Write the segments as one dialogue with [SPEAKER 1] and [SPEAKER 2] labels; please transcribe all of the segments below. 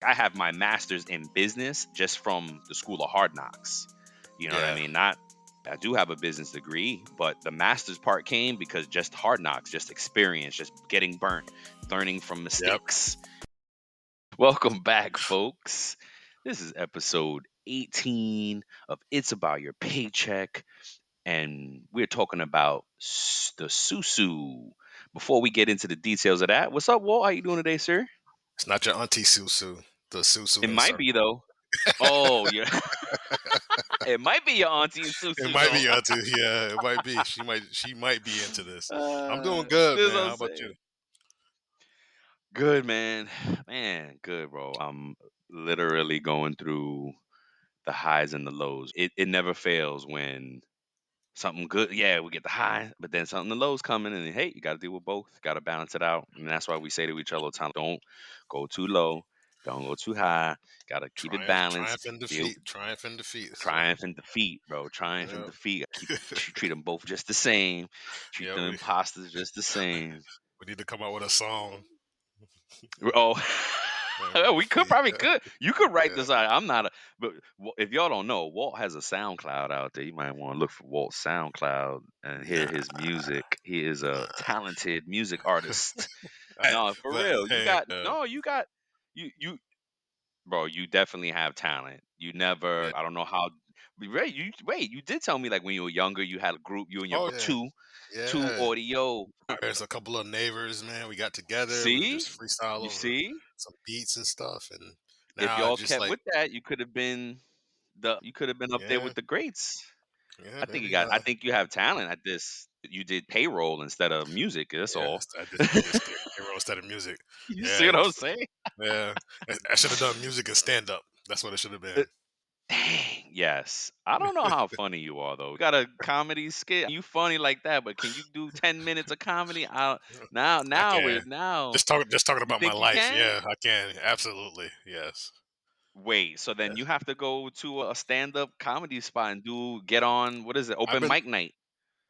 [SPEAKER 1] I have my master's in business just from the School of Hard Knocks. You know what I
[SPEAKER 2] Yeah.
[SPEAKER 1] mean? Not I do have a business degree, but the master's part came because just hard knocks, just experience, just getting burnt, learning from
[SPEAKER 2] Yep.
[SPEAKER 1] mistakes. Welcome back, folks. This is episode 18 of It's About Your Paycheck, and we're talking about the SuSu. Before we get into the details of that, what's up, Walt? How you doing today, sir?
[SPEAKER 2] It's not your auntie SuSu. The SuSu
[SPEAKER 1] It
[SPEAKER 2] in
[SPEAKER 1] might be
[SPEAKER 2] circle.
[SPEAKER 1] though. Oh, yeah. It might be your auntie
[SPEAKER 2] It
[SPEAKER 1] SuSu
[SPEAKER 2] might
[SPEAKER 1] though.
[SPEAKER 2] be your auntie. Yeah, it might be. She might be into this. I'm doing good,
[SPEAKER 1] This
[SPEAKER 2] man.
[SPEAKER 1] what I'm
[SPEAKER 2] How about you?
[SPEAKER 1] saying. Good, man. Man, good, bro. I'm literally going through the highs and the lows. It never fails when something good, yeah, we get the high, but then something the lows coming, and hey, you got to deal with both. Got to balance it out, and that's why we say to each other all the time: don't go too low, don't go too high. Got to keep it balanced.
[SPEAKER 2] Triumph and
[SPEAKER 1] Deal
[SPEAKER 2] defeat. Triumph and defeat, sir.
[SPEAKER 1] triumph and defeat, bro. Triumph and
[SPEAKER 2] Yep.
[SPEAKER 1] defeat. Treat them both just the same. Treat
[SPEAKER 2] Yeah,
[SPEAKER 1] them imposters just the same.
[SPEAKER 2] we need to come out with a song.
[SPEAKER 1] Oh, we could
[SPEAKER 2] Defeat.
[SPEAKER 1] probably could. You could write
[SPEAKER 2] Yeah.
[SPEAKER 1] this out. I'm not a, but if y'all don't know, Walt has a SoundCloud out there. You might want to look for Walt's SoundCloud and hear
[SPEAKER 2] Nah.
[SPEAKER 1] his music. He is a
[SPEAKER 2] Nah.
[SPEAKER 1] talented music artist.
[SPEAKER 2] I-
[SPEAKER 1] No, for
[SPEAKER 2] but
[SPEAKER 1] real. You
[SPEAKER 2] hey,
[SPEAKER 1] got no. You got you, bro. You definitely have talent. You
[SPEAKER 2] yeah.
[SPEAKER 1] never. I don't know how. Wait, you did tell me like when you were younger, you had a group. You and your
[SPEAKER 2] Oh
[SPEAKER 1] bro,
[SPEAKER 2] yeah.
[SPEAKER 1] two
[SPEAKER 2] Yeah.
[SPEAKER 1] audio.
[SPEAKER 2] There's a couple of neighbors, man. We got together. We would
[SPEAKER 1] See,
[SPEAKER 2] just freestyle
[SPEAKER 1] you
[SPEAKER 2] over
[SPEAKER 1] see.
[SPEAKER 2] some beats and stuff. And
[SPEAKER 1] If
[SPEAKER 2] now I
[SPEAKER 1] y'all
[SPEAKER 2] just
[SPEAKER 1] kept
[SPEAKER 2] like,
[SPEAKER 1] with that, you could have been up there
[SPEAKER 2] yeah,
[SPEAKER 1] with the greats.
[SPEAKER 2] yeah, maybe.
[SPEAKER 1] I think you have talent at this. You did payroll instead of music. That's
[SPEAKER 2] Yeah,
[SPEAKER 1] all.
[SPEAKER 2] I just did payroll instead of music.
[SPEAKER 1] You see
[SPEAKER 2] Yeah,
[SPEAKER 1] what I'm saying?
[SPEAKER 2] yeah. I should have done music and stand up. That's what it should have
[SPEAKER 1] Uh,
[SPEAKER 2] been.
[SPEAKER 1] Dang, yes. I don't know how funny you are though. You got a comedy skit. You funny like that, but can you do 10 minutes of comedy?
[SPEAKER 2] I can.
[SPEAKER 1] Now.
[SPEAKER 2] Just talking
[SPEAKER 1] You
[SPEAKER 2] about my
[SPEAKER 1] think you
[SPEAKER 2] life.
[SPEAKER 1] can?
[SPEAKER 2] Yeah, I can. Absolutely. Yes.
[SPEAKER 1] Wait, so then
[SPEAKER 2] Yes.
[SPEAKER 1] you have to go to a stand-up comedy spot and get on, what is it,
[SPEAKER 2] I've
[SPEAKER 1] open
[SPEAKER 2] been
[SPEAKER 1] mic night.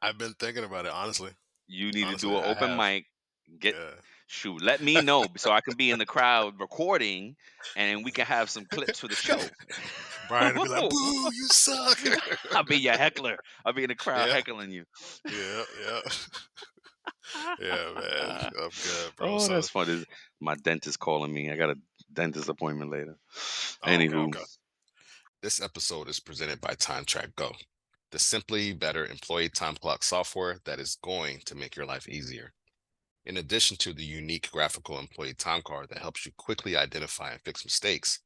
[SPEAKER 2] I've been thinking about it, honestly.
[SPEAKER 1] You need to
[SPEAKER 2] Honestly,
[SPEAKER 1] do an
[SPEAKER 2] I
[SPEAKER 1] open
[SPEAKER 2] have.
[SPEAKER 1] mic. Get
[SPEAKER 2] Yeah.
[SPEAKER 1] shoot. Let me know so I can be in the crowd recording, and we can have some clips for the show.
[SPEAKER 2] Brian would be like, "Boo, you suck."
[SPEAKER 1] I'll be your heckler. I'll be in the crowd
[SPEAKER 2] Yeah.
[SPEAKER 1] heckling you.
[SPEAKER 2] Yeah, yeah. Yeah, man. I'm good, bro.
[SPEAKER 1] Oh,
[SPEAKER 2] So,
[SPEAKER 1] that's funny. My dentist calling me. I got a dentist appointment later.
[SPEAKER 2] oh, okay,
[SPEAKER 1] Anywho,
[SPEAKER 2] okay. This episode is presented by TrakGO, the simply better employee time clock software that is going to make your life easier. In addition to the unique graphical employee time card that helps you quickly identify and fix mistakes,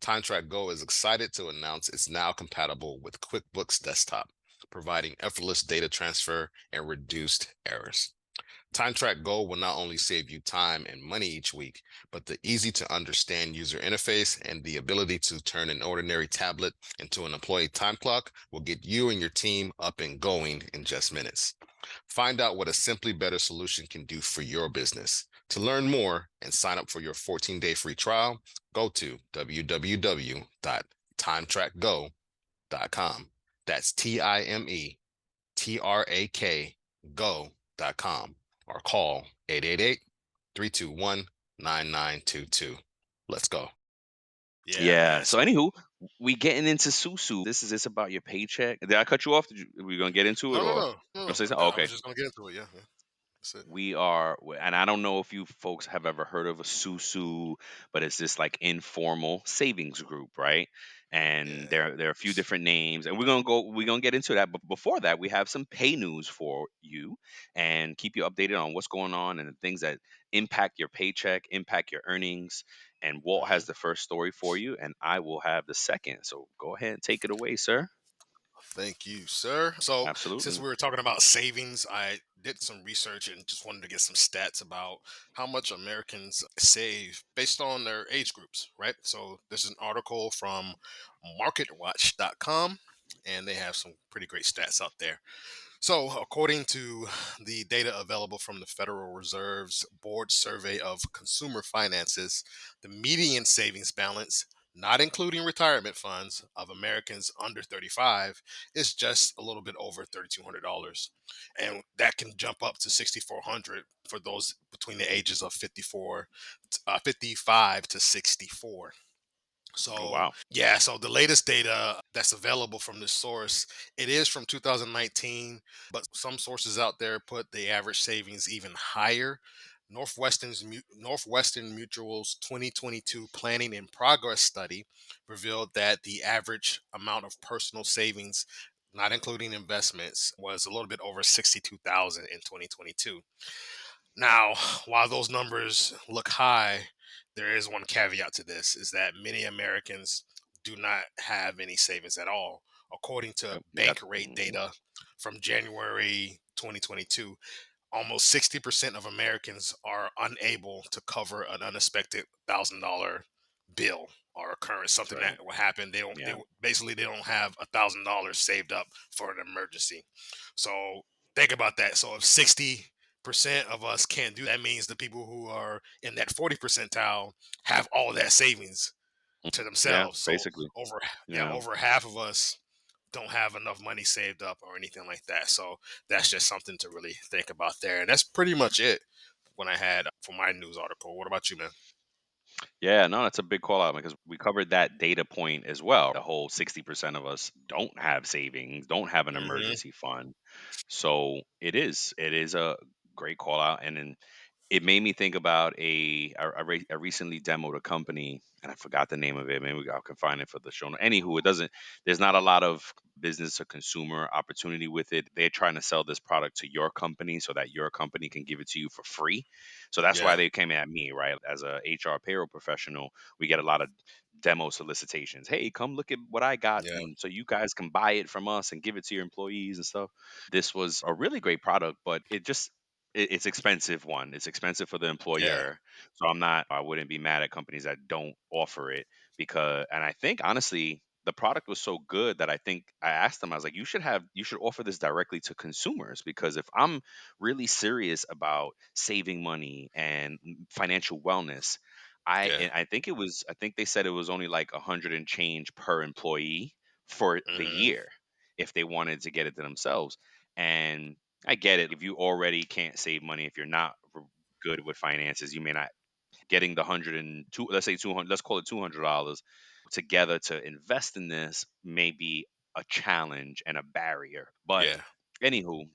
[SPEAKER 2] TrakGO is excited to announce it's now compatible with QuickBooks Desktop, providing effortless data transfer and reduced errors. TrakGO will not only save you time and money each week, but the easy to understand user interface and the ability to turn an ordinary tablet into an employee time clock will get you and your team up and going in just minutes. Find out what a simply better solution can do for your business. To learn more and sign up for your 14-day free trial, go to www.timetrackgo.com. That's TIMETRAK go.com or call 888-321-9922. Let's go. Yeah,
[SPEAKER 1] yeah.
[SPEAKER 2] man.
[SPEAKER 1] So
[SPEAKER 2] So,
[SPEAKER 1] anywho, we getting into Susu. This about your paycheck. Did I cut you off? Are we gonna get into it
[SPEAKER 2] no, no,
[SPEAKER 1] or
[SPEAKER 2] no, no,
[SPEAKER 1] gonna
[SPEAKER 2] no.
[SPEAKER 1] say
[SPEAKER 2] I'm
[SPEAKER 1] something? Oh,
[SPEAKER 2] good. I
[SPEAKER 1] okay.
[SPEAKER 2] was just gonna get into it. Yeah, yeah. That's it.
[SPEAKER 1] We are, and I don't know if you folks have ever heard of a SuSu, but it's this like informal savings group, right? And
[SPEAKER 2] Yeah.
[SPEAKER 1] there are a few different names, and we're gonna get into that. But before that, we have some pay news for you and keep you updated on what's going on and the things that impact your paycheck, impact your earnings. And Walt
[SPEAKER 2] hmm
[SPEAKER 1] has the first story for you, and I will have the second. So go ahead and take it away, sir.
[SPEAKER 2] Thank you, sir. So, since
[SPEAKER 1] Absolutely.
[SPEAKER 2] we were talking about savings, I did some research and just wanted to get some stats about how much Americans save based on their age groups, right? So, this is an article from marketwatch.com, and they have some pretty great stats out there. So, according to the data available from the Federal Reserve's Board Survey of Consumer Finances, the median savings balance, not including retirement funds, of Americans under 35 is just a little bit over $3,200. And that can jump up to 6,400 for those between the ages of 55 to 64.
[SPEAKER 1] Oh
[SPEAKER 2] So
[SPEAKER 1] wow.
[SPEAKER 2] yeah, so the latest data that's available from this source, it is from 2019, but some sources out there put the average savings even higher. Northwestern Mutual's 2022 Planning in Progress study revealed that the average amount of personal savings, not including investments, was a little bit over 62,000 in 2022. Now, while those numbers look high, there is one caveat to this is that many Americans do not have any savings at all. According to
[SPEAKER 1] Yep. You got.
[SPEAKER 2] bank rate
[SPEAKER 1] Mhm.
[SPEAKER 2] data from January 2022, almost 60% of Americans are unable to cover an unexpected $1,000 bill or occurrence,
[SPEAKER 1] That's
[SPEAKER 2] something
[SPEAKER 1] right.
[SPEAKER 2] that will happen.
[SPEAKER 1] Yeah.
[SPEAKER 2] Basically they don't have $1,000 saved up for an emergency. So think about that. So if 60% of us can't do that, means the people who are in that 40 percentile have all that savings
[SPEAKER 1] Mhm.
[SPEAKER 2] to
[SPEAKER 1] Yeah.
[SPEAKER 2] themselves. So
[SPEAKER 1] Basically.
[SPEAKER 2] over yeah,
[SPEAKER 1] Yeah.
[SPEAKER 2] over half of us don't have enough money saved up or anything like that. So that's just something to really think about there. And that's pretty much it when I had for my news article. What about you, man?
[SPEAKER 1] Yeah, no, that's a big call out because we covered that data point as well. The whole 60% of us don't have savings, don't have an
[SPEAKER 2] Hmm.
[SPEAKER 1] emergency fund. So it is a great call out. And then it made me think about I recently demoed a company and I forgot the name of it. Maybe I can find it for the show. Anywho, it doesn't. There's not a lot of business or consumer opportunity with it. They're trying to sell this product to your company so that your company can give it to you for free. So that's why
[SPEAKER 2] Yeah,
[SPEAKER 1] they came at me, right? As a HR payroll professional, we get a lot of demo solicitations. Hey, come look at what I got,
[SPEAKER 2] yeah,
[SPEAKER 1] and so you guys can buy it from us and give it to your employees and stuff. This was a really great product, but it's expensive. One, it's expensive for the
[SPEAKER 2] yeah.
[SPEAKER 1] employer, so I wouldn't be mad at companies that don't offer it because, and I think honestly, the product was so good that I think I asked them, I was like, you should offer this directly to consumers because if I'm really serious about saving money and financial wellness,
[SPEAKER 2] Yeah.
[SPEAKER 1] I think they said it was only like 100 and change per employee for the
[SPEAKER 2] Hmm.
[SPEAKER 1] year if they wanted to get it to themselves. And I get it. If you already can't save money, if you're not good with finances, you may not getting the 102, let's say 200, let's call it $200 together to invest in this may be a challenge and a barrier. But
[SPEAKER 2] Yeah.
[SPEAKER 1] anywho,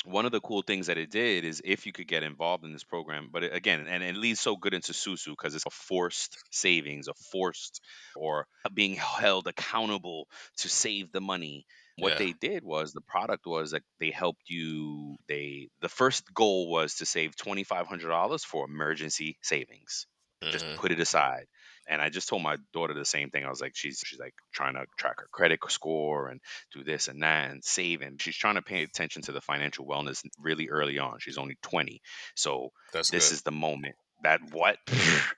[SPEAKER 1] one of the cool things that it did is if you could get involved in this program, but again, and it leads so good into SuSu because it's a forced savings, a forced or being held accountable to save the money. What
[SPEAKER 2] Yeah.
[SPEAKER 1] they did was the product was that they helped the first goal was to save $2,500 for emergency savings. Just
[SPEAKER 2] Hmm.
[SPEAKER 1] put it aside. And I just told my daughter the same thing. I was like, she's like trying to track her credit score and do this and that and save. And she's trying to pay attention to the financial wellness really early on. She's only 20. So
[SPEAKER 2] That's
[SPEAKER 1] this
[SPEAKER 2] good.
[SPEAKER 1] is the moment that what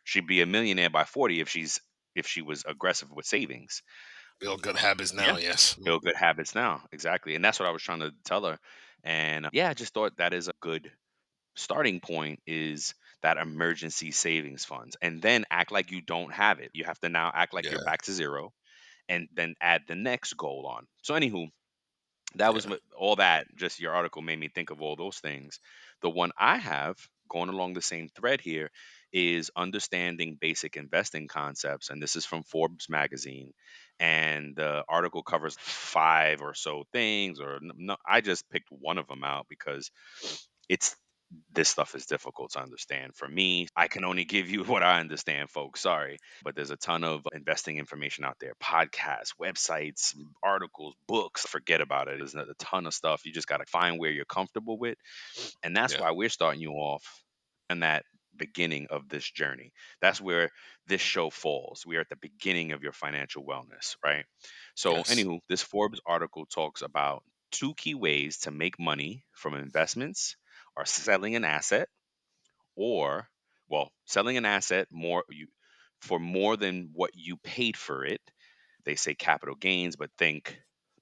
[SPEAKER 1] she'd be a millionaire by 40 if she was aggressive with savings.
[SPEAKER 2] Build good habits
[SPEAKER 1] Yeah.
[SPEAKER 2] now. Yes.
[SPEAKER 1] Build good habits now. Exactly. And that's what I was trying to tell her. And yeah, I just thought that is a good starting point is that emergency savings funds and then act like you don't have it. You have to now act like you're
[SPEAKER 2] Yeah.
[SPEAKER 1] back to zero and then add the next goal on. So anywho, that was
[SPEAKER 2] Yeah.
[SPEAKER 1] all that. Just your article made me think of all those things. The one I have going along the same thread here is understanding basic investing concepts, and this is from Forbes magazine. And the article covers five or so things, or no, I just picked one of them out because it's this stuff is difficult to understand for me. I can only give you what I understand, folks. Sorry. But there's a ton of investing information out there podcasts, websites, articles, books. Forget about it. There's a ton of stuff. You just got to find where you're comfortable with. And that's
[SPEAKER 2] Yeah.
[SPEAKER 1] why we're starting you off in that beginning of this journey. That's where this show falls. We are at the beginning of your financial wellness, right? So,
[SPEAKER 2] Yes.
[SPEAKER 1] anywho, this Forbes article talks about two key ways to make money from investments are selling an asset or selling an asset for more than what you paid for it. They say capital gains, but think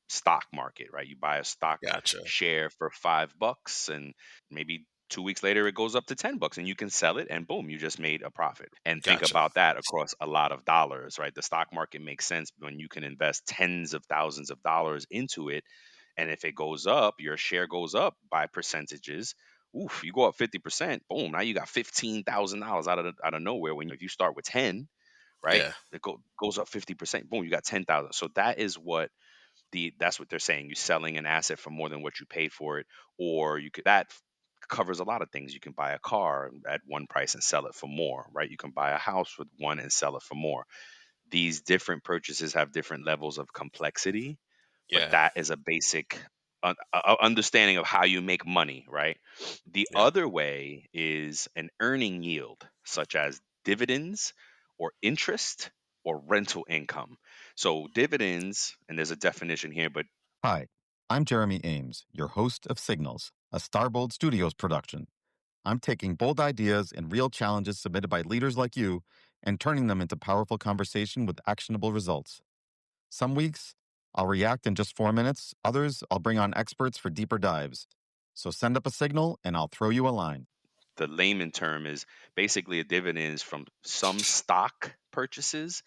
[SPEAKER 1] stock market, right? You buy a stock
[SPEAKER 2] Gotcha.
[SPEAKER 1] share for $5 and maybe 2 weeks later it goes up to $10 and you can sell it and boom, you just made a profit. And think
[SPEAKER 2] Gotcha.
[SPEAKER 1] about that across a lot of dollars, right? The stock market makes sense when you can invest tens of thousands of dollars into it. And if it goes up, your share goes up by percentages. Oof, you go up 50%, boom, now you got $15,000 out of nowhere when if you start with 10, right?
[SPEAKER 2] Yeah.
[SPEAKER 1] It goes up 50%. Boom, you got 10,000. So that's what they're saying. You're selling an asset for more than what you paid for it, or covers a lot of things. You can buy a car at one price and sell it for more, right? You can buy a house with one and sell it for more. These different purchases have different levels of complexity, but
[SPEAKER 2] Yeah.
[SPEAKER 1] that is a basic understanding of how you make money, right? The
[SPEAKER 2] Yeah.
[SPEAKER 1] other way is an earning yield, such as dividends or interest or rental income. So, dividends, and there's a definition here, but
[SPEAKER 3] Hi, I'm Jeremy Ames, your host of Signals, a Starbold Studios production. I'm taking bold ideas and real challenges submitted by leaders like you and turning them into powerful conversation with actionable results. Some weeks, I'll react in just 4 minutes. Others, I'll bring on experts for deeper dives. So send up a signal and I'll throw you a line.
[SPEAKER 1] the layman term is basically a dividends from some stock purchases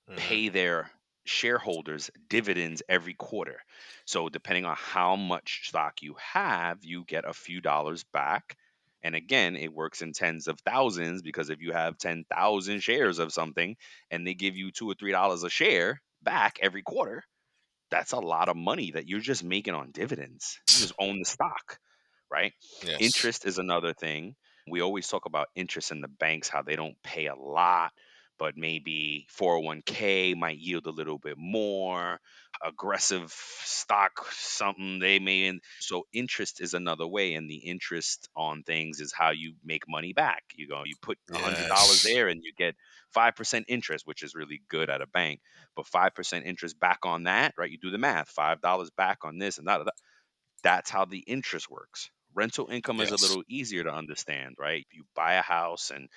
[SPEAKER 2] Hmm.
[SPEAKER 1] pay their shareholders dividends every quarter. So depending on how much stock you have, you get a few dollars back. And again, it works in tens of thousands because if you have 10,000 shares of something and they give you $2 or $3 a share back every quarter, that's a lot of money that you're just making on dividends. You just own the stock, right?
[SPEAKER 2] Yes.
[SPEAKER 1] Interest is another thing. We always talk about interest in the banks, how they don't pay a lot, but maybe 401k might yield a little bit more. Aggressive stock, something they may. So, interest is another way. And the interest on things is how you make money back. You put $100
[SPEAKER 2] Yes.
[SPEAKER 1] there and you get 5% interest, which is really good at a bank, but 5% interest back on that, right? You do the math, $5 back on this and that. That's how the interest works. Rental income is a
[SPEAKER 2] Yes.
[SPEAKER 1] little easier to understand, right? You buy a house and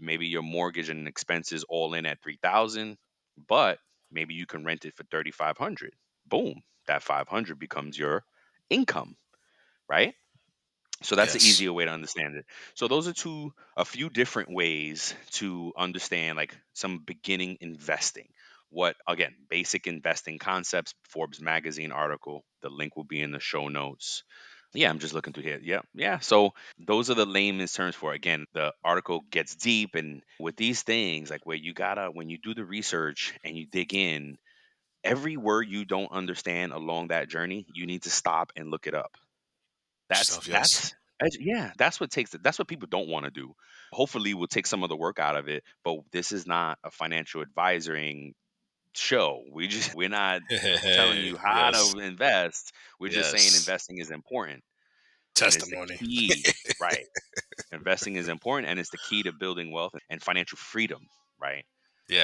[SPEAKER 1] maybe your mortgage and expenses all in at 3,000, but maybe you can rent it for 3,500. Boom, that 500 becomes your income, right? So that's an
[SPEAKER 2] Yes.
[SPEAKER 1] easier way to understand it. So those are a few different ways to understand like some beginning investing. What again, basic investing concepts, Forbes magazine article. The link will be in the show notes. Yeah, I'm just looking through here. Yeah, yeah. So those are the layman's terms for it. Again, the article gets deep, and with these things, like where you gotta when you do the research and you dig in, every word you don't understand along that journey, you need to stop and look it up. That's
[SPEAKER 2] Yourself. Yes.
[SPEAKER 1] that's yeah, that's what people don't want to do. Hopefully we'll take some of the work out of it, but this is not a financial advisoring show. We're not telling you how
[SPEAKER 2] Yes.
[SPEAKER 1] to invest. We're just saying
[SPEAKER 2] Yes.
[SPEAKER 1] investing is important and it's the
[SPEAKER 2] Testimony.
[SPEAKER 1] key, right? Investing is important and it's the key to building wealth and financial freedom, right?
[SPEAKER 2] Yeah.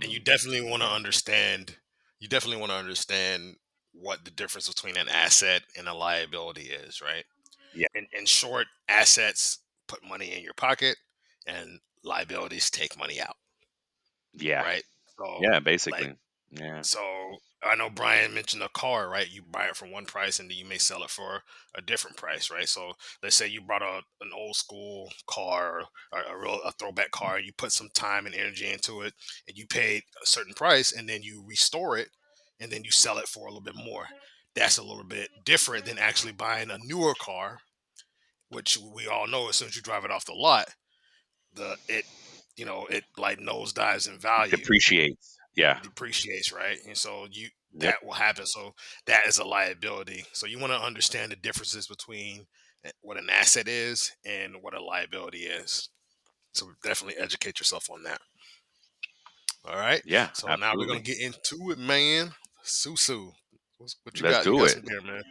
[SPEAKER 2] And you
[SPEAKER 1] Um
[SPEAKER 2] definitely want to understand. You definitely want to understand what the difference between an asset and a liability is, right?
[SPEAKER 1] yeah,
[SPEAKER 2] In short, assets put money in your pocket, and liabilities take money out,
[SPEAKER 1] yeah.
[SPEAKER 2] right? So,
[SPEAKER 1] Yeah,
[SPEAKER 2] like,
[SPEAKER 1] basically. Yeah.
[SPEAKER 2] so I know Brian mentioned a car, right? You buy it for one price, and then you may sell it for a different price, right? So let's say you brought an old school car, or a throwback car, and you put some time and energy into it, and you paid a certain price, and then you restore it, and then you sell it for a little bit more. That's a little bit different than actually buying a newer car, which we all know as soon as you drive it off the lot, the it it like nosedives in value,
[SPEAKER 1] Depreciates. Yeah.
[SPEAKER 2] depreciates, right? And so you
[SPEAKER 1] Yep.
[SPEAKER 2] that will happen. So that is a liability. So you want to understand the differences between what an asset is and what a liability is. So definitely educate yourself on that. All right.
[SPEAKER 1] Yeah,
[SPEAKER 2] So now we're gonna
[SPEAKER 1] absolutely.
[SPEAKER 2] get into it, man. Susu. What you
[SPEAKER 1] Let's
[SPEAKER 2] got? You
[SPEAKER 1] do
[SPEAKER 2] got
[SPEAKER 1] it.
[SPEAKER 2] some here, man.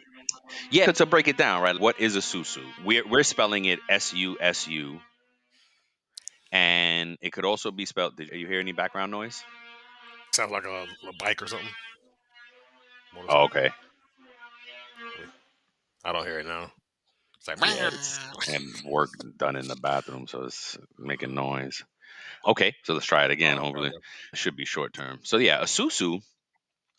[SPEAKER 1] Yeah, to break it down, right? What is a SuSu? We're spelling it SuSu, and it could also be spelled. Did you hear any background noise?
[SPEAKER 2] Sounds like a bike or something,
[SPEAKER 1] Oh,
[SPEAKER 2] motorcycle.
[SPEAKER 1] okay.
[SPEAKER 2] Yeah. I don't hear it now. It's like
[SPEAKER 1] Yeah, it's and work done in the bathroom, so it's making noise. Okay, so let's try it again.
[SPEAKER 2] oh, okay,
[SPEAKER 1] Hopefully,
[SPEAKER 2] okay.
[SPEAKER 1] it should be short term. So yeah, a SuSu.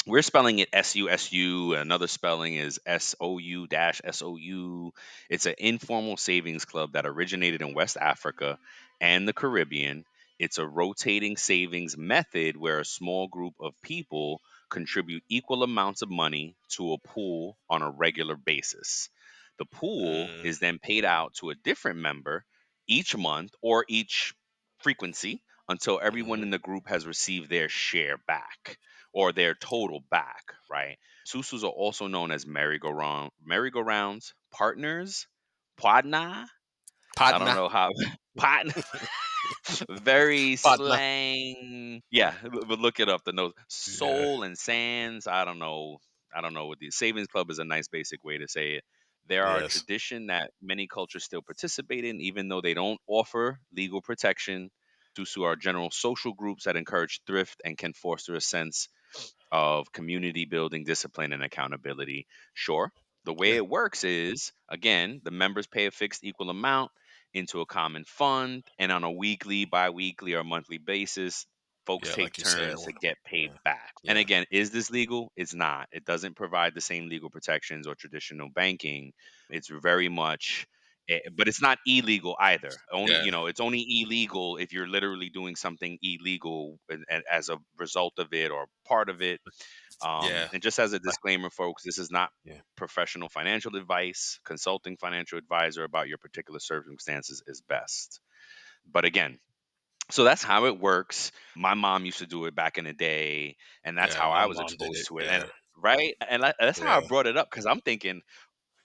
[SPEAKER 1] We're spelling it SuSu. Another spelling is SOU-SOU. It's an informal savings club that originated in West Africa and the Caribbean. It's a rotating savings method where a small group of people contribute equal amounts of money to a pool on a regular basis. The pool
[SPEAKER 2] Mm,
[SPEAKER 1] is then paid out to a different member each month or each frequency until everyone
[SPEAKER 2] Mhm.
[SPEAKER 1] in the group has received their share back or their total back, right? Susus are also known as merry-go-rounds, partners, podna. I don't
[SPEAKER 2] Partner.
[SPEAKER 1] know how partner. Very
[SPEAKER 2] Partner.
[SPEAKER 1] slang. Yeah, but look it up. The notes,
[SPEAKER 2] Yeah.
[SPEAKER 1] soul and sands. I don't know. I don't know what the savings club is a nice basic way to say it. There are
[SPEAKER 2] Yes.
[SPEAKER 1] tradition that many cultures still participate in, even though they don't offer legal protection. Susu are general social groups that encourage thrift and can foster a sense of community building, discipline, and accountability. Sure. The way
[SPEAKER 2] Yeah.
[SPEAKER 1] it works is, again, the members pay a fixed equal amount into a common fund, and on a weekly, bi weekly, or monthly basis, folks
[SPEAKER 2] Yeah.
[SPEAKER 1] take
[SPEAKER 2] Like you said.
[SPEAKER 1] turns to get paid
[SPEAKER 2] Yeah.
[SPEAKER 1] back. And
[SPEAKER 2] Yeah.
[SPEAKER 1] again, is this legal? It's not. It doesn't provide the same legal protections or traditional banking. It's very much but it's not illegal either. Only,
[SPEAKER 2] Yeah.
[SPEAKER 1] it's only illegal if you're literally doing something illegal and as a result of it or part of it.
[SPEAKER 2] Yeah.
[SPEAKER 1] And just as a
[SPEAKER 2] Like,
[SPEAKER 1] disclaimer, folks, this is not
[SPEAKER 2] yeah.
[SPEAKER 1] professional financial advice. Consulting financial advisor about your particular circumstances is best. But again, so that's how it works. My mom used to do it back in the day, and that's
[SPEAKER 2] Yeah.
[SPEAKER 1] how I
[SPEAKER 2] My
[SPEAKER 1] was
[SPEAKER 2] mom did
[SPEAKER 1] exposed
[SPEAKER 2] it.
[SPEAKER 1] to it. And
[SPEAKER 2] Yeah.
[SPEAKER 1] right, and that's how I
[SPEAKER 2] Yeah.
[SPEAKER 1] brought it up because I'm thinking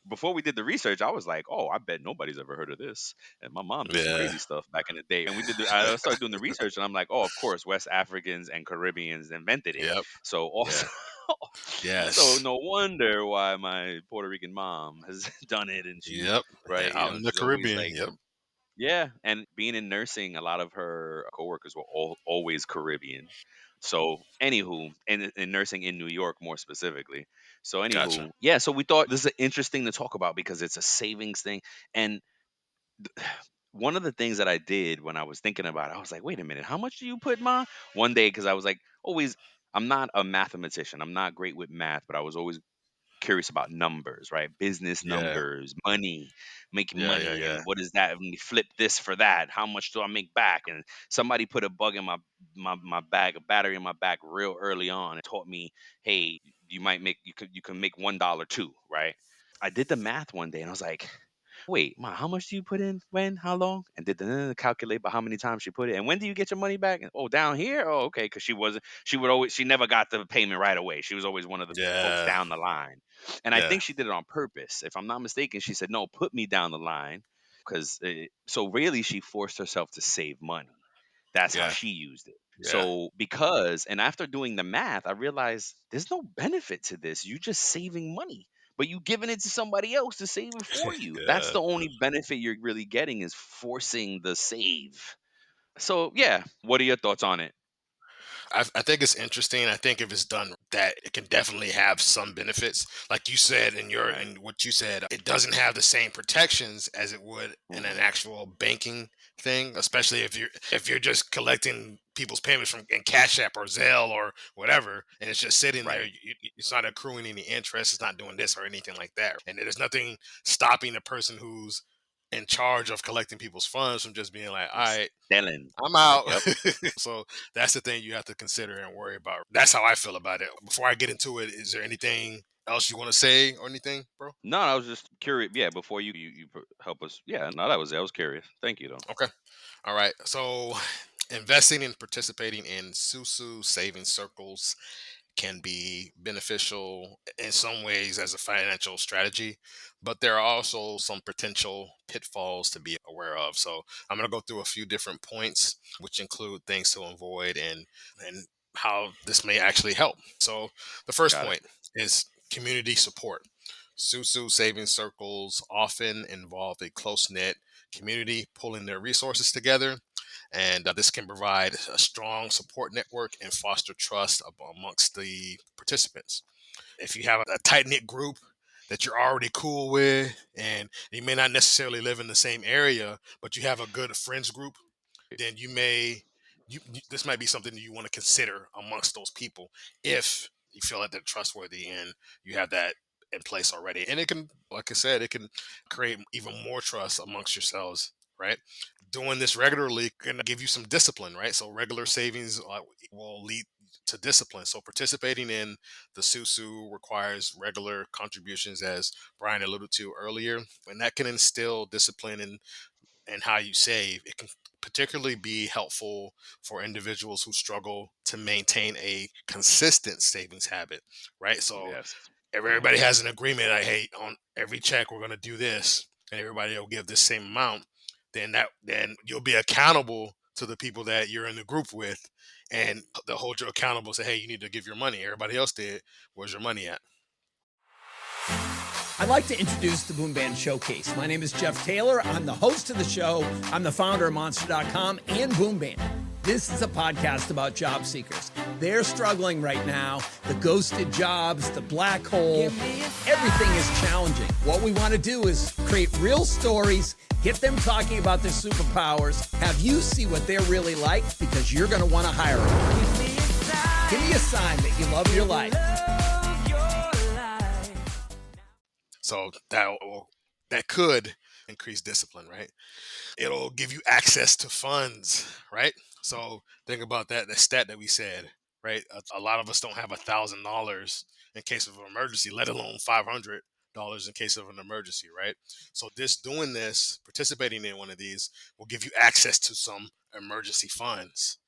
[SPEAKER 1] before we did the research, I was like, "Oh, I bet nobody's ever heard of this." And my mom did some
[SPEAKER 2] Yeah.
[SPEAKER 1] crazy stuff back in the day. And I started doing the research, and I'm like, "Oh, of course, West Africans and Caribbeans invented it."
[SPEAKER 2] Yep.
[SPEAKER 1] So
[SPEAKER 2] Yeah.
[SPEAKER 1] also, so
[SPEAKER 2] Yes.
[SPEAKER 1] no wonder why my Puerto Rican mom has done it, and she,
[SPEAKER 2] Yep.
[SPEAKER 1] right,
[SPEAKER 2] Out in the
[SPEAKER 1] she's always
[SPEAKER 2] Caribbean.
[SPEAKER 1] like,
[SPEAKER 2] Yep.
[SPEAKER 1] yeah. And being in nursing, a lot of her coworkers were always Caribbean. So, anywho, and in nursing in New York more specifically. So,
[SPEAKER 2] Gotcha.
[SPEAKER 1] anywho, yeah. So we thought this is interesting to talk about because it's a savings thing. And one of the things that I did when I was thinking about it, I was like, wait a minute, how much do you put, ma? One day, because I was like, always, I'm not a mathematician. I'm not great with math, but I was always curious about numbers, right? Business
[SPEAKER 2] Yeah.
[SPEAKER 1] numbers, money, making
[SPEAKER 2] Yeah. Yeah.
[SPEAKER 1] money,
[SPEAKER 2] Yeah.
[SPEAKER 1] and what is that? When you flip this for that, how much do I make back? And somebody put a bug in my bag, a battery in my back real early on, and taught me, hey, you can make $1 too, right? I did the math one day, and I was like, wait, ma, how much do you put in? When? How long? And did the calculate by how many times she put it. And when do you get your money back? And, oh, down here. Oh, okay. Because she never got the payment right away. She was always one of the folks
[SPEAKER 2] Yeah.
[SPEAKER 1] down the line. And I
[SPEAKER 2] Yeah.
[SPEAKER 1] think she did it on purpose. If I'm not mistaken, she said, no, put me down the line. Because so really, she forced herself to save money. That's how
[SPEAKER 2] Yeah.
[SPEAKER 1] she used it.
[SPEAKER 2] Yeah.
[SPEAKER 1] So and after doing the math, I realized there's no benefit to this. You just saving money, but you giving it to somebody else to save it for you. That's
[SPEAKER 2] Yeah.
[SPEAKER 1] the only benefit you're really getting is forcing the save. So yeah, what are your thoughts on it?
[SPEAKER 2] I think it's interesting. I think if it's done that, it can definitely have some benefits. Like you said in your
[SPEAKER 1] Right.
[SPEAKER 2] and what you said, it doesn't have the same protections as it would in an
[SPEAKER 1] Hmm.
[SPEAKER 2] actual banking thing, especially if you're just collecting people's payments from in Cash App or Zelle or whatever, and it's just sitting there.
[SPEAKER 1] Right.
[SPEAKER 2] It's not accruing any interest. It's not doing this or anything like that. And there's nothing stopping the person who's in charge of collecting people's funds from just being like, all right,
[SPEAKER 1] Selling.
[SPEAKER 2] I'm out.
[SPEAKER 1] Yep.
[SPEAKER 2] So that's the thing you have to consider and worry about. That's how I feel about it. Before I get into it, is there anything else you want to say or anything, bro?
[SPEAKER 1] No, I was just curious. Yeah, before help us. Yeah, no, that was it. I was curious. Thank you though.
[SPEAKER 2] Okay. All right. So investing and participating in SuSu saving circles can be beneficial in some ways as a financial strategy, but there are also some potential pitfalls to be aware of. So I'm going to go through a few different points, which include things to avoid and how this may actually help. So the first
[SPEAKER 1] Got it.
[SPEAKER 2] point is community support. SuSu saving circles often involve a close knit community pulling their resources together, and this can provide a strong support network and foster trust amongst the participants. If you have a tight knit group that you're already cool with, and you may not necessarily live in the same area, but you have a good friends group, then this might be something that you want to consider amongst those people if you feel that they're trustworthy and you have that in place already. And it can, like I said, it can create even more trust amongst yourselves, right? Doing this regularly can give you some discipline, right? So regular savings will lead to discipline. So participating in the SuSu requires regular contributions, as Brian alluded to earlier, and that can instill discipline
[SPEAKER 4] and how you save, it can particularly be helpful for individuals who struggle to maintain a consistent savings habit, right? So
[SPEAKER 1] Yes.
[SPEAKER 4] if
[SPEAKER 1] Yeah.
[SPEAKER 4] everybody has an agreement, like, hey, on every check we're going to do this, and everybody will give the same amount, then you'll be accountable to the people that you're in the group with, and they'll hold you accountable. Say, hey, you need to give your money. Everybody else did. Where's your money at?
[SPEAKER 5] I'd like to introduce the Boom Band Showcase. My name is Jeff Taylor. I'm the host of the show. I'm the founder of Monster.com and Boom Band. This is a podcast about job seekers. They're struggling right now. The ghosted jobs, the black hole, everything is challenging. What we want to do is create real stories, get them talking about their superpowers, have you see what they're really like, because you're going to want to hire them. Give me a sign that you love your life.
[SPEAKER 4] So that could increase discipline, right? It'll give you access to funds, right? So think about that stat that we said, right? A lot of us don't have $1,000 in case of an emergency, let alone $500 in case of an emergency, right? So doing this, participating in one of these, will give you access to some emergency funds.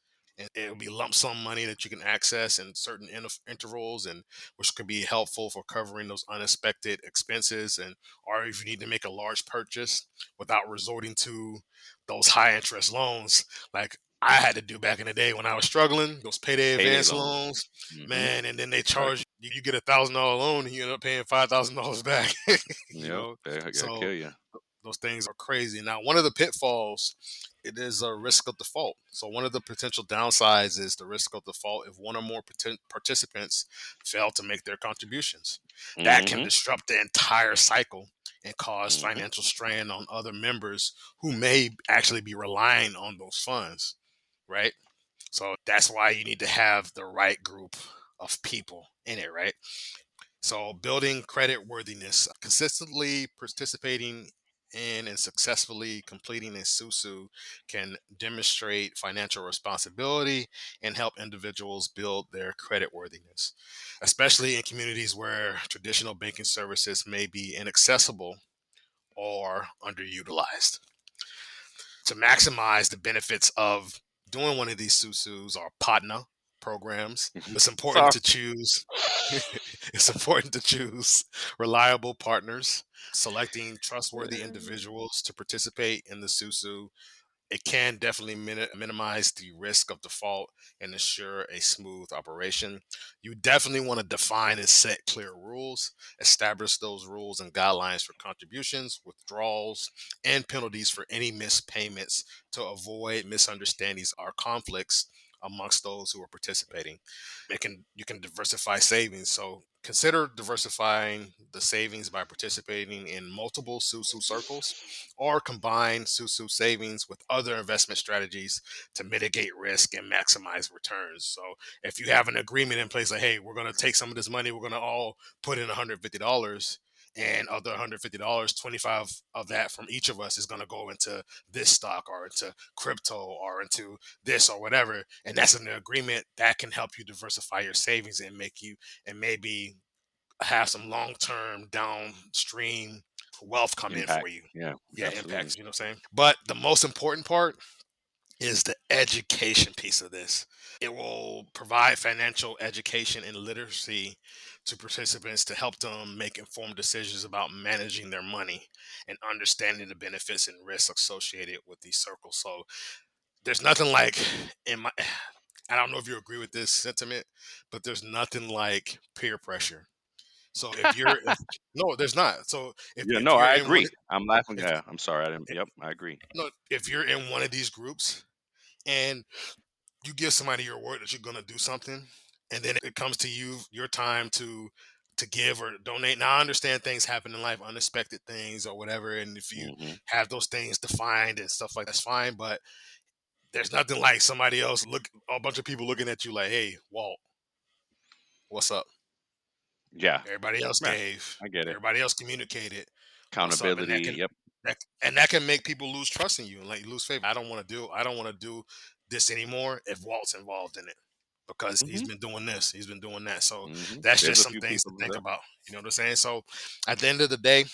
[SPEAKER 4] And it'll be lump sum money that you can access in certain intervals, and which can be helpful for covering those unexpected expenses, and or if you need to make a large purchase without resorting to those high interest loans like I had to do back in the day when I was struggling, those payday
[SPEAKER 1] Payday
[SPEAKER 4] advance
[SPEAKER 1] loans.
[SPEAKER 4] loans,
[SPEAKER 1] Mm-hmm.
[SPEAKER 4] man, and then they
[SPEAKER 1] Right.
[SPEAKER 4] charge you, you get $1,000 loan and you end up paying $5,000 back. you
[SPEAKER 1] Yep.
[SPEAKER 4] know,
[SPEAKER 1] They'll
[SPEAKER 4] so
[SPEAKER 1] kill you.
[SPEAKER 4] those things are crazy. Now, one of the pitfalls, it is a risk of default. So one of the potential downsides is the risk of default if one or more participants fail to make their contributions. That can
[SPEAKER 1] Mm-hmm.
[SPEAKER 4] disrupt the entire cycle and cause
[SPEAKER 1] Mm-hmm.
[SPEAKER 4] financial strain on other members who may actually be relying on those funds, right? So that's why you need to have the right group of people in it, right? So building credit worthiness, consistently participating in and successfully completing a SuSu can demonstrate financial responsibility and help individuals build their credit worthiness, especially in communities where traditional banking services may be inaccessible or underutilized. To maximize the benefits of doing one of these SuSus or partner programs, it's important
[SPEAKER 1] Sorry.
[SPEAKER 4] to choose it's important to choose reliable partners, selecting trustworthy individuals to participate in the SuSu. It can definitely minimize the risk of default and ensure a smooth operation. You definitely want to define and set clear rules, establish those rules and guidelines for contributions, withdrawals, and penalties for any missed payments to avoid misunderstandings or conflicts amongst those who are participating. You can diversify savings. So consider diversifying the savings by participating in multiple SuSu circles or combine SuSu savings with other investment strategies to mitigate risk and maximize returns. So if you have an agreement in place, like, hey, we're going to take some of this money, we're going to all put in $150, and of the $150, 25 of that from each of us is going to go into this stock or into crypto or into this or whatever. And that's an agreement that can help you diversify your savings and make you, and maybe have some long-term downstream wealth come in
[SPEAKER 1] Impact.
[SPEAKER 4] for you.
[SPEAKER 1] Yeah.
[SPEAKER 4] Yeah,
[SPEAKER 1] Absolutely.
[SPEAKER 4] impacts, you know what I'm saying? But the most important part is the education piece of this. It will provide financial education and literacy to participants to help them make informed decisions about managing their money and understanding the benefits and risks associated with these circles. So there's nothing like in my I don't know if you agree with this sentiment, but there's nothing like peer pressure. So no, there's not. So
[SPEAKER 1] Yeah.
[SPEAKER 4] if
[SPEAKER 1] No,
[SPEAKER 4] you're
[SPEAKER 1] I
[SPEAKER 4] in one
[SPEAKER 1] agree. I'm laughing.
[SPEAKER 4] if
[SPEAKER 1] Yeah. I'm sorry. I didn't. Yep. I agree.
[SPEAKER 4] no if you're in one of these groups and you give somebody your word that you're going to do something, and then it comes to your time to give or donate. Now I understand things happen in life, unexpected things or whatever, and if you
[SPEAKER 1] Mm-hmm.
[SPEAKER 4] have those things defined and stuff like that's fine. But there's nothing like somebody else a bunch of people looking at you like, hey, Walt, what's up?
[SPEAKER 1] Yeah.
[SPEAKER 4] Everybody else
[SPEAKER 1] Yeah.
[SPEAKER 4] gave.
[SPEAKER 1] I get it.
[SPEAKER 4] Everybody else communicated. What's up? And
[SPEAKER 1] Accountability. Yep.
[SPEAKER 4] that can make people lose trust in you and like lose faith. I don't want to do this anymore if Walt's involved in it because he's
[SPEAKER 1] Mm-hmm.
[SPEAKER 4] been doing this, he's been doing that. So
[SPEAKER 1] Mm-hmm.
[SPEAKER 4] that's
[SPEAKER 1] There's
[SPEAKER 4] just
[SPEAKER 1] a
[SPEAKER 4] some
[SPEAKER 1] few
[SPEAKER 4] things to
[SPEAKER 1] people.
[SPEAKER 4] think
[SPEAKER 1] Yep.
[SPEAKER 4] about. You know what I'm saying? So at the end of the day,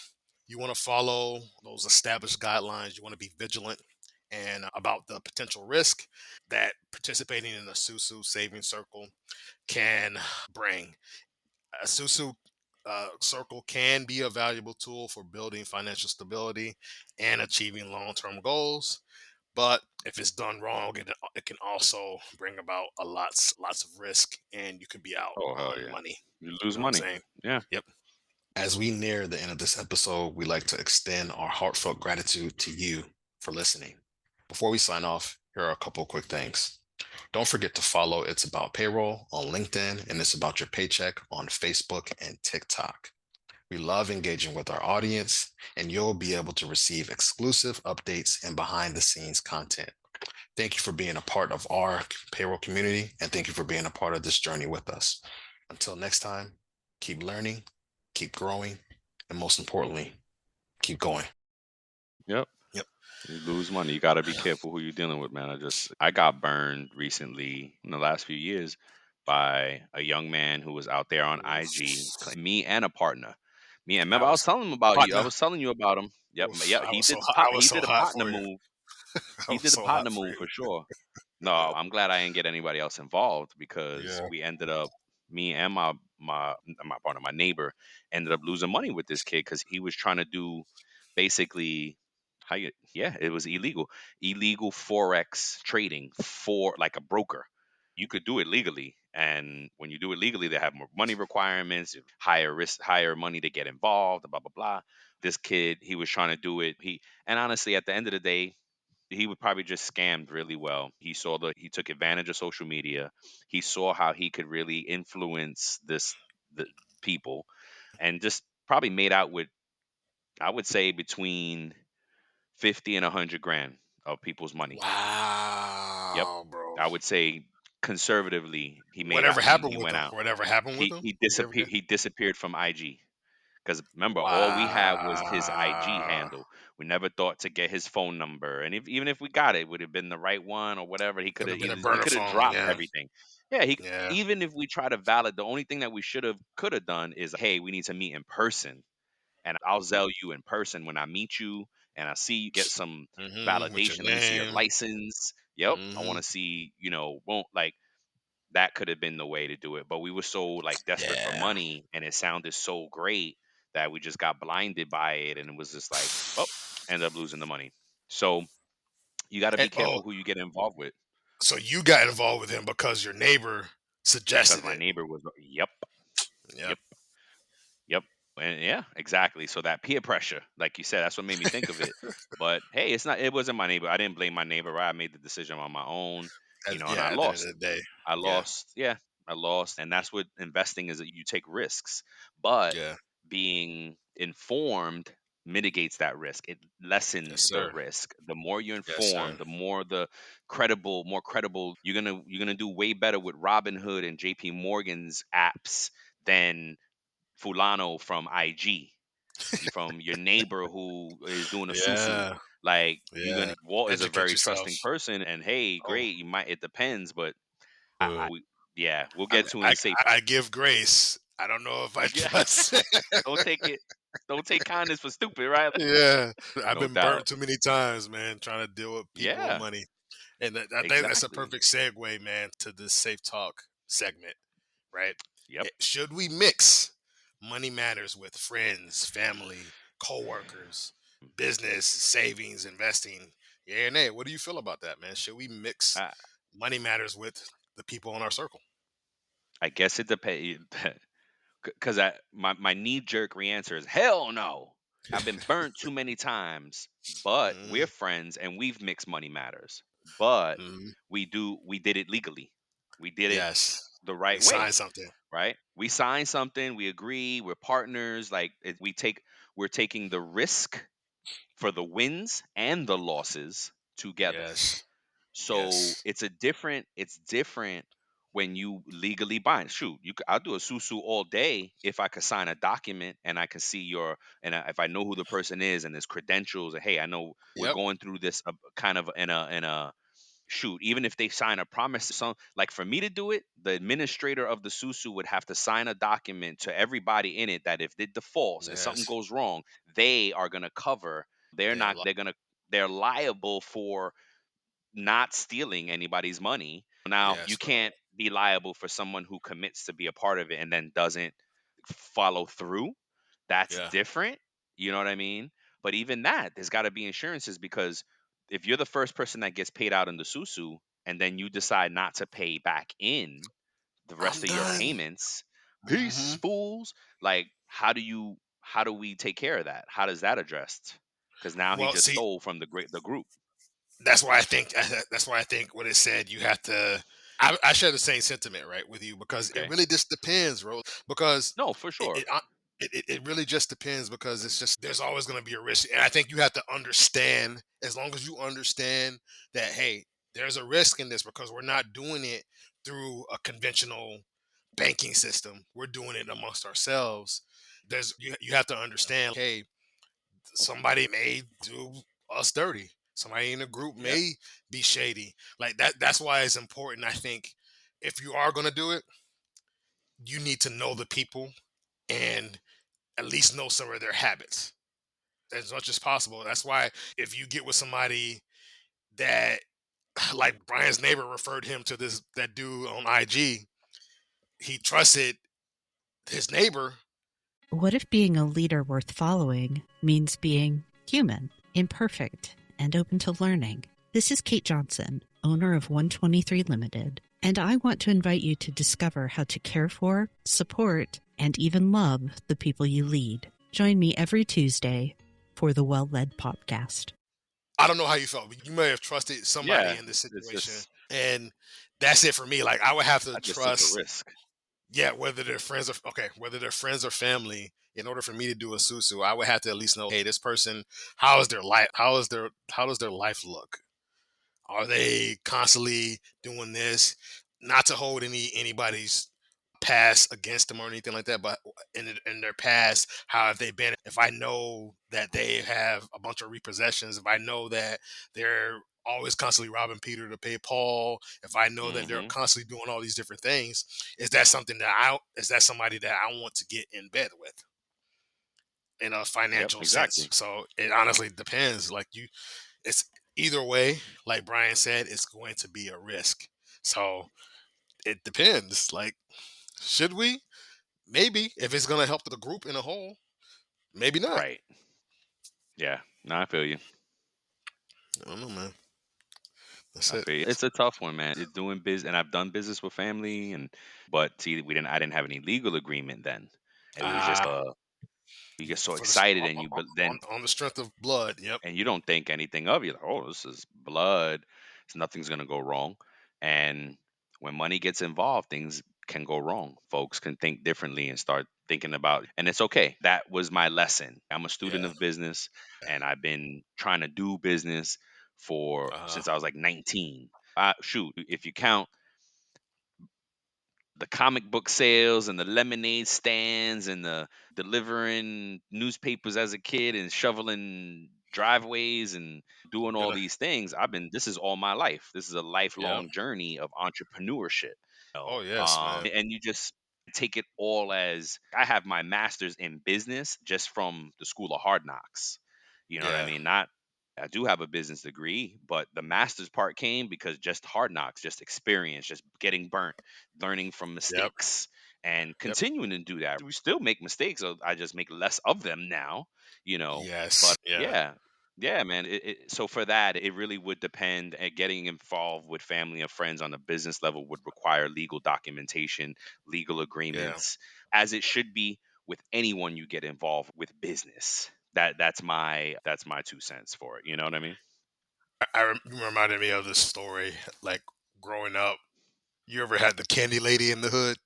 [SPEAKER 4] You want to follow those established guidelines. You want to be vigilant and about the potential risk that participating in a SuSu savings circle can bring. A SuSu circle can be a valuable tool for building financial stability and achieving long-term goals. But if it's done wrong, it can also bring about lots of risk, and you can be out
[SPEAKER 1] Oh hell
[SPEAKER 4] on
[SPEAKER 1] yeah,
[SPEAKER 4] money.
[SPEAKER 1] you
[SPEAKER 4] You
[SPEAKER 1] lose
[SPEAKER 4] know what I'm
[SPEAKER 1] money.
[SPEAKER 4] saying?
[SPEAKER 1] Yeah.
[SPEAKER 4] Yep.
[SPEAKER 2] As we near the end of this episode, we like to extend our heartfelt gratitude to you for listening. Before we sign off, here are a couple quick things. Don't forget to follow It's About Payroll on LinkedIn and It's About Your Paycheck on Facebook and TikTok. We love engaging with our audience, and you'll be able to receive exclusive updates and behind the scenes content. Thank you for being a part of our payroll community, and thank you for being a part of this journey with us. Until next time, keep learning, keep growing, and most importantly, keep going.
[SPEAKER 1] Yep.
[SPEAKER 4] Yep.
[SPEAKER 1] You lose money. You got to be careful who you're dealing with, man. I got burned recently in the last few years by a young man who was out there on IG, me and a partner. Me and
[SPEAKER 4] I
[SPEAKER 1] remember I was
[SPEAKER 4] was
[SPEAKER 1] telling him about you. I
[SPEAKER 4] partner.
[SPEAKER 1] was telling you about him. Yep,
[SPEAKER 4] Oof,
[SPEAKER 1] yep.
[SPEAKER 4] I was
[SPEAKER 1] He
[SPEAKER 4] so
[SPEAKER 1] did a
[SPEAKER 4] hot
[SPEAKER 1] partner
[SPEAKER 4] for you.
[SPEAKER 1] move.
[SPEAKER 4] I
[SPEAKER 1] He
[SPEAKER 4] was
[SPEAKER 1] did a
[SPEAKER 4] so hot
[SPEAKER 1] partner
[SPEAKER 4] for
[SPEAKER 1] move
[SPEAKER 4] you.
[SPEAKER 1] for sure. No, I'm glad I didn't get anybody else involved because
[SPEAKER 4] Yeah.
[SPEAKER 1] we ended up, me and my partner, my neighbor, ended up losing money with this kid because he was trying to do basically yeah, it was illegal forex trading for like a broker. You could do it legally, and when you do it legally, they have more money requirements, higher risk, higher money to get involved, blah blah blah. This kid, he was trying to do it. And honestly, at the end of the day, he would probably just scammed really well. He took advantage of social media. He saw how he could really influence the people, and just probably made out with, I would say, between 50 and 100 grand of people's money. Yep.
[SPEAKER 4] Wow, bro.
[SPEAKER 1] I would say conservatively he made out
[SPEAKER 4] Whatever
[SPEAKER 1] he
[SPEAKER 4] happened
[SPEAKER 1] he
[SPEAKER 4] with
[SPEAKER 1] went
[SPEAKER 4] him?
[SPEAKER 1] out.
[SPEAKER 4] Whatever happened with
[SPEAKER 1] He
[SPEAKER 4] him?
[SPEAKER 1] he
[SPEAKER 4] Did he ever
[SPEAKER 1] disappeared
[SPEAKER 4] get?
[SPEAKER 1] he disappeared from IG. Because remember, all we had was his IG
[SPEAKER 4] Wow.
[SPEAKER 1] handle. We never thought to get his phone number, and even if we got it, it would have been the right one or whatever.
[SPEAKER 4] Could have been a
[SPEAKER 1] He
[SPEAKER 4] burner
[SPEAKER 1] could have
[SPEAKER 4] phone.
[SPEAKER 1] dropped
[SPEAKER 4] Yeah.
[SPEAKER 1] everything. Yeah, he
[SPEAKER 4] Yeah.
[SPEAKER 1] even if we try to valid, the only thing that we could have done is, hey, we need to meet in person, and I'll Zell you in person when I meet you, and I see you get some
[SPEAKER 4] With your
[SPEAKER 1] validation. Let me see your
[SPEAKER 4] name.
[SPEAKER 1] license. Yep, I
[SPEAKER 4] Hmm.
[SPEAKER 1] want to see. Won't like that could have been the way to do it. But we were so like desperate for
[SPEAKER 4] Yeah.
[SPEAKER 1] money and it sounded so great that we just got blinded by it and it was just like, well, ended up losing the money. So you got to be
[SPEAKER 4] And oh,
[SPEAKER 1] careful who you get involved with
[SPEAKER 4] so you got involved with him because your neighbor
[SPEAKER 1] because
[SPEAKER 4] suggested
[SPEAKER 1] my
[SPEAKER 4] it.
[SPEAKER 1] neighbor was, yep,
[SPEAKER 4] Yep.
[SPEAKER 1] yep, yep. And yeah, exactly. So that peer pressure, like you said, that's what made me think of it. But hey, it wasn't my neighbor. I didn't blame my neighbor, right? I made the decision on my own, and I
[SPEAKER 4] Yeah. At the end of
[SPEAKER 1] lost.
[SPEAKER 4] the day.
[SPEAKER 1] I
[SPEAKER 4] Yeah.
[SPEAKER 1] lost. Yeah, I lost. And that's what investing is, that you take risks. But
[SPEAKER 4] Yeah.
[SPEAKER 1] being informed mitigates that risk. It
[SPEAKER 4] Yes,
[SPEAKER 1] lessens the
[SPEAKER 4] sir.
[SPEAKER 1] risk. The more you're
[SPEAKER 4] Yes, sir.
[SPEAKER 1] informed, the more credible you're gonna do way better with Robinhood and JP Morgan's apps than Fulano from IG. From your neighbor who is doing a SuSu.
[SPEAKER 4] Yeah.
[SPEAKER 1] Like
[SPEAKER 4] Yeah.
[SPEAKER 1] Walt is a
[SPEAKER 4] Educate
[SPEAKER 1] very
[SPEAKER 4] yourself.
[SPEAKER 1] trusting person, and hey,
[SPEAKER 4] Oh,
[SPEAKER 1] great, you might. It depends, but
[SPEAKER 4] good.
[SPEAKER 1] yeah, we'll
[SPEAKER 4] I
[SPEAKER 1] get
[SPEAKER 4] mean,
[SPEAKER 1] to it in safe.
[SPEAKER 4] I give grace. I don't know if I
[SPEAKER 1] Yeah,
[SPEAKER 4] trust.
[SPEAKER 1] don't take it. Don't take kindness for stupid, right?
[SPEAKER 4] Yeah. I've
[SPEAKER 1] No
[SPEAKER 4] been
[SPEAKER 1] doubt.
[SPEAKER 4] burnt too many times, man, trying to deal with people and
[SPEAKER 1] Yeah,
[SPEAKER 4] money. And I think that's a
[SPEAKER 1] exactly.
[SPEAKER 4] perfect segue, man, to this safe talk segment, right?
[SPEAKER 1] Yep.
[SPEAKER 4] Should we mix money matters with friends, family, coworkers, business, savings, investing? Yeah, nay. What do you feel about that, man? Should we mix
[SPEAKER 1] I,
[SPEAKER 4] money matters with the people in our circle?
[SPEAKER 1] I guess it depends. Because my knee jerk answer is hell no. I've been burnt too many times, but
[SPEAKER 4] Hmm.
[SPEAKER 1] we're friends and we've mixed money matters. But
[SPEAKER 4] Hmm.
[SPEAKER 1] we did it legally. We did it
[SPEAKER 4] Yes.
[SPEAKER 1] the
[SPEAKER 4] We
[SPEAKER 1] right way,
[SPEAKER 4] signed something.
[SPEAKER 1] right? We signed something, we agree, we're partners, like we're taking the risk for the wins and the losses together.
[SPEAKER 4] Yes.
[SPEAKER 1] So
[SPEAKER 4] Yes.
[SPEAKER 1] it's different when you legally bind. Shoot, I'll do a susu all day if I could sign a document and I can see if I know who the person is and his credentials. And hey, I know we're
[SPEAKER 4] Yep.
[SPEAKER 1] going through this kind of in a shoot, even if they sign a promise, like for me to do it, the administrator of the SuSu would have to sign a document to everybody in it that if it defaults and something
[SPEAKER 4] Yes.
[SPEAKER 1] goes wrong, they are going to cover. They're
[SPEAKER 4] Yeah.
[SPEAKER 1] not. They're liable for not stealing anybody's money. Now, you
[SPEAKER 4] Yes, bro.
[SPEAKER 1] can't be liable for someone who commits to be a part of it and then doesn't follow through. That's
[SPEAKER 4] Yeah.
[SPEAKER 1] different. You know what I mean? But even that, there's got to be insurances, because if you're the first person that gets paid out in the SuSu and then you decide not to pay back in the
[SPEAKER 4] I'm
[SPEAKER 1] rest of your
[SPEAKER 4] done.
[SPEAKER 1] payments,
[SPEAKER 4] Hmm.
[SPEAKER 1] peace, fools. Like, how do we take care of that? How does that addressed? Because now he
[SPEAKER 4] Well,
[SPEAKER 1] just
[SPEAKER 4] see,
[SPEAKER 1] stole from the group.
[SPEAKER 4] that's why I think what it said you have to. I share the same sentiment, right, with you, because it
[SPEAKER 1] Okay.
[SPEAKER 4] really just depends, bro. Because
[SPEAKER 1] No, for
[SPEAKER 4] it
[SPEAKER 1] sure.
[SPEAKER 4] it, it really just depends, because it's just there's always going to be a risk, and I think you have to understand. As long as you understand that, hey, there's a risk in this, because we're not doing it through a conventional banking system. We're doing it amongst ourselves. You have to understand, hey, somebody may do us dirty. Somebody in the group
[SPEAKER 1] Yep.
[SPEAKER 4] may be shady. Like that. That's why it's important. I think if you are gonna do it, you need to know the people and at least know some of their habits as much as possible. That's why if you get with somebody that, like Brian's neighbor referred him to this that dude on IG, he trusted his neighbor.
[SPEAKER 6] What if being a leader worth following means being human, imperfect, and open to learning? This is Kate Johnson, owner of 123 Limited, and I want to invite you to discover how to care for, support, and even love the people you lead. Join me every Tuesday for the Well Led Podcast.
[SPEAKER 4] I don't know how you felt, but you may have trusted somebody
[SPEAKER 1] Yeah.
[SPEAKER 4] in this
[SPEAKER 1] It's
[SPEAKER 4] situation,
[SPEAKER 1] just,
[SPEAKER 4] and that's it for me. Like I would have to
[SPEAKER 1] I just took a
[SPEAKER 4] trust,
[SPEAKER 1] risk.
[SPEAKER 4] yeah, whether they're friends or family. In order for me to do a SuSu, I would have to at least know, hey, this person, how is their life? How does their life look? Are they constantly doing this? Not to hold anybody's past against them or anything like that, but in their past, how have they been? If I know that they have a bunch of repossessions, if I know that they're always constantly robbing Peter to pay Paul, if I know that they're
[SPEAKER 1] Hmm.
[SPEAKER 4] constantly doing all these different things, is that somebody that I want to get in bed with in a
[SPEAKER 1] Yep.
[SPEAKER 4] financial sense?
[SPEAKER 1] Exactly.
[SPEAKER 4] So it honestly depends. It's either way, like Brian said, it's going to be a risk. So it depends. Like, should we? Maybe if it's going to help the group in a whole, maybe not.
[SPEAKER 1] Right. Yeah. No, I feel you.
[SPEAKER 4] I don't know, man. That's
[SPEAKER 1] I
[SPEAKER 4] it.
[SPEAKER 1] feel you. It's a tough one, man. It's doing business, and I've done business with family, but see, I didn't have any legal agreement then. It was just
[SPEAKER 4] Ah,
[SPEAKER 1] you get so
[SPEAKER 4] for the
[SPEAKER 1] excited, and but then
[SPEAKER 4] on the strength of blood. Yep.
[SPEAKER 1] and you don't think anything of it. Like, oh, this is blood. So nothing's gonna go wrong. And when money gets involved, things can go wrong. Folks can think differently and start thinking about, and it's okay. That was my lesson. I'm a student
[SPEAKER 4] Yeah.
[SPEAKER 1] of business, and I've been trying to do business for
[SPEAKER 4] Uh,
[SPEAKER 1] since I was like 19. Shoot, if you count the comic book sales and the lemonade stands and the delivering newspapers as a kid and shoveling driveways and doing all
[SPEAKER 4] gonna.
[SPEAKER 1] these things, this is all my life. This is a
[SPEAKER 4] Yep.
[SPEAKER 1] lifelong journey of entrepreneurship.
[SPEAKER 4] Oh yes, man.
[SPEAKER 1] And you just take it all as, I have my master's in business just from the School of Hard Knocks. You know what I
[SPEAKER 4] Yeah.
[SPEAKER 1] mean? Not I do have a business degree, but the master's part came because just hard knocks, just experience, just getting burnt, learning from
[SPEAKER 4] Yep.
[SPEAKER 1] mistakes, and
[SPEAKER 4] Yep.
[SPEAKER 1] continuing to do that. We still make mistakes, so I just make less of them now, you know.
[SPEAKER 4] Yes.
[SPEAKER 1] But
[SPEAKER 4] Yeah.
[SPEAKER 1] yeah, yeah, man. So for that, it really would depend. And getting involved with family and friends on a business level would require legal documentation, legal
[SPEAKER 4] Yeah.
[SPEAKER 1] agreements, as it should be with anyone you get involved with business. That's my 2 cents for it. You know what I mean?
[SPEAKER 4] You reminded me of this story. Like growing up, you ever had the candy lady in the hood?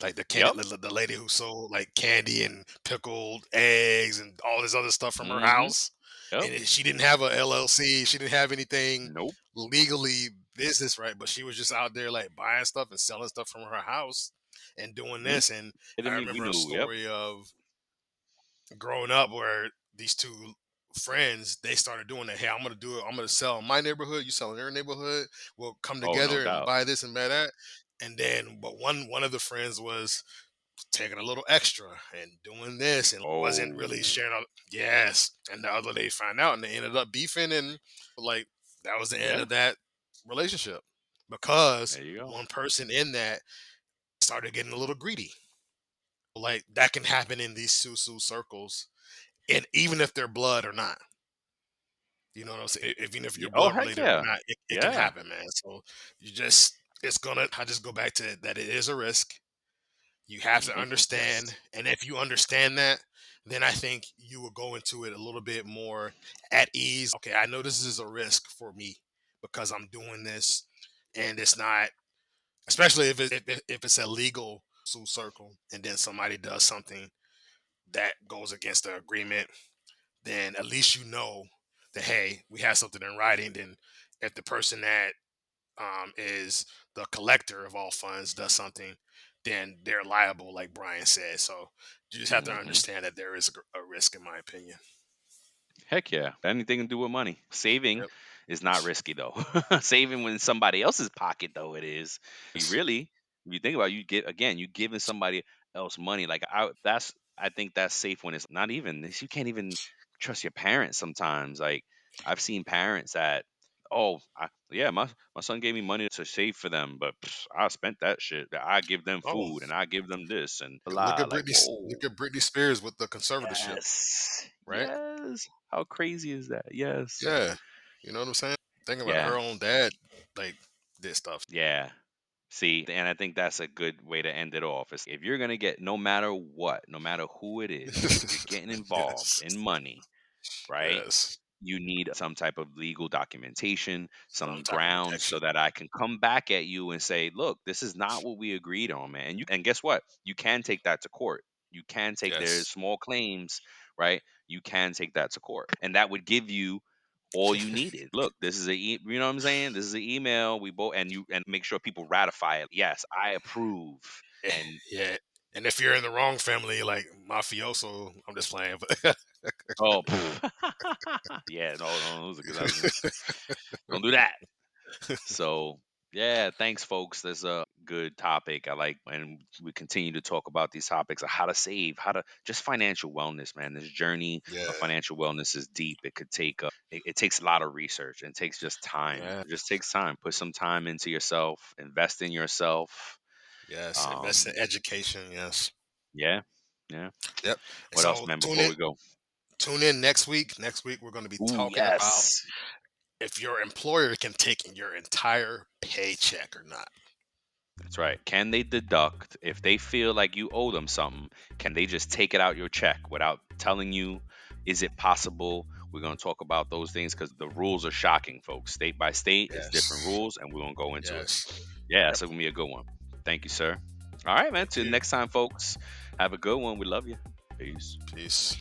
[SPEAKER 4] Like
[SPEAKER 1] Yep.
[SPEAKER 4] the lady who sold like candy and pickled eggs and all this other stuff from her
[SPEAKER 1] Mm-hmm.
[SPEAKER 4] house.
[SPEAKER 1] Yep.
[SPEAKER 4] And she didn't have a LLC. She didn't have anything
[SPEAKER 1] Nope.
[SPEAKER 4] legally business right, but she was just out there like buying stuff and selling stuff from her house and doing
[SPEAKER 1] Mm.
[SPEAKER 4] this. And
[SPEAKER 1] I
[SPEAKER 4] I
[SPEAKER 1] mean, we
[SPEAKER 4] remember a
[SPEAKER 1] knew. Yep.
[SPEAKER 4] story of growing up where these two. friends, they started doing that. Hey, I'm gonna do it. I'm gonna sell in my neighborhood. You sell in your neighborhood. We'll come
[SPEAKER 1] Oh, no
[SPEAKER 4] together and
[SPEAKER 1] doubt.
[SPEAKER 4] buy this and buy that. And then, but one of the friends was taking a little extra and doing this and wasn't really
[SPEAKER 1] Oh,
[SPEAKER 4] sharing. Yes, and the other they find out and they ended up beefing, and like that was the end
[SPEAKER 1] yeah.
[SPEAKER 4] of that relationship because
[SPEAKER 1] There you go.
[SPEAKER 4] one person in that started getting a little greedy. Like that can happen in these SuSu circles, and even if they're blood or not. You know what I'm saying? Even if you're
[SPEAKER 1] Oh,
[SPEAKER 4] blood
[SPEAKER 1] heck
[SPEAKER 4] related or
[SPEAKER 1] yeah.
[SPEAKER 4] not, it can
[SPEAKER 1] Yeah.
[SPEAKER 4] happen, man. So I just go back to that it is a risk. You have to understand.
[SPEAKER 1] Yes.
[SPEAKER 4] And if you understand that, then I think you will go into it a little bit more at ease. Okay, I know this is a risk for me because I'm doing this and it's not, especially if it's a legal circle and then somebody does something that goes against the agreement, then at least you know that hey, we have something in writing. Then if the person that is the collector of all funds does something, then they're liable, like Brian said. So you just have to
[SPEAKER 1] Hmm.
[SPEAKER 4] understand that there is a risk, in my opinion.
[SPEAKER 1] Heck yeah. Anything to do with money. Saving
[SPEAKER 4] Yep.
[SPEAKER 1] is not risky though. Saving when somebody else's pocket though it is. You really, if you think about it, you giving somebody else money. Like I think that's safe when it's not even this. You can't even trust your parents sometimes. Like I've seen parents that, oh, yeah, my son gave me money to save for them, but I spent that shit. I give them
[SPEAKER 4] Oh,
[SPEAKER 1] food and I give them this and
[SPEAKER 4] look
[SPEAKER 1] blah.
[SPEAKER 4] at
[SPEAKER 1] Like,
[SPEAKER 4] Britney.
[SPEAKER 1] whoa.
[SPEAKER 4] Look at Britney Spears with the conservatorship,
[SPEAKER 1] Yes.
[SPEAKER 4] right?
[SPEAKER 1] Yes. How crazy is that? Yes.
[SPEAKER 4] Yeah. You know what I'm saying? Think about
[SPEAKER 1] Yeah.
[SPEAKER 4] her own dad, like did stuff.
[SPEAKER 1] Yeah. See, and I think that's a good way to end it off. Is if you're gonna get no matter what, no matter who it is, if you're getting involved
[SPEAKER 4] Yes.
[SPEAKER 1] in money, right?
[SPEAKER 4] Yes.
[SPEAKER 1] You need some type of legal documentation,
[SPEAKER 4] Some
[SPEAKER 1] some
[SPEAKER 4] type of
[SPEAKER 1] grounds
[SPEAKER 4] protection.
[SPEAKER 1] so that I can come back at you and say, look, this is not what we agreed on, man. And guess what? You can take that to court. You can take there's
[SPEAKER 4] Yes.
[SPEAKER 1] small claims, right? You can take that to court. And that would give you all you needed. Look, this is you know what I'm saying? This is an email. We both and make sure people ratify it. Yes, I approve.
[SPEAKER 4] Eh,
[SPEAKER 1] And
[SPEAKER 4] yeah. And if you're in the wrong family, like mafioso, I'm just playing, but
[SPEAKER 1] oh, yeah, no, those are good. Don't do that. So yeah, thanks, folks. That's a good topic. I like, and we continue to talk about these topics of how to save, how to just financial wellness, man. This journey
[SPEAKER 4] yeah,
[SPEAKER 1] of financial wellness is deep. It could take it takes a lot of research and it takes just time.
[SPEAKER 4] yeah.
[SPEAKER 1] It just takes time. Put some time into yourself. Invest in yourself.
[SPEAKER 4] Yes, invest in
[SPEAKER 1] Um,
[SPEAKER 4] education. Yes.
[SPEAKER 1] yeah, yeah.
[SPEAKER 4] Yep. And
[SPEAKER 1] What else,
[SPEAKER 4] so
[SPEAKER 1] man? Before we go,
[SPEAKER 4] tune in next week. Next week we're going to be
[SPEAKER 1] ooh,
[SPEAKER 4] talking about
[SPEAKER 1] yes.
[SPEAKER 4] if your employer can take your entire paycheck or not.
[SPEAKER 1] That's right. Can they deduct if they feel like you owe them something? Can they just take it out your check without telling you? Is it possible? We're going to talk about those things because the rules are shocking, folks. State by state, it's different
[SPEAKER 4] Yes.
[SPEAKER 1] rules, and we're going to go into it.
[SPEAKER 4] Yes.
[SPEAKER 1] Yeah,
[SPEAKER 4] Yep.
[SPEAKER 1] so it's going to be a good one. Thank you, sir. All right, man.
[SPEAKER 4] Thank
[SPEAKER 1] Till
[SPEAKER 4] you.
[SPEAKER 1] next time, folks. Have a good one. We love you. Peace.
[SPEAKER 4] Peace.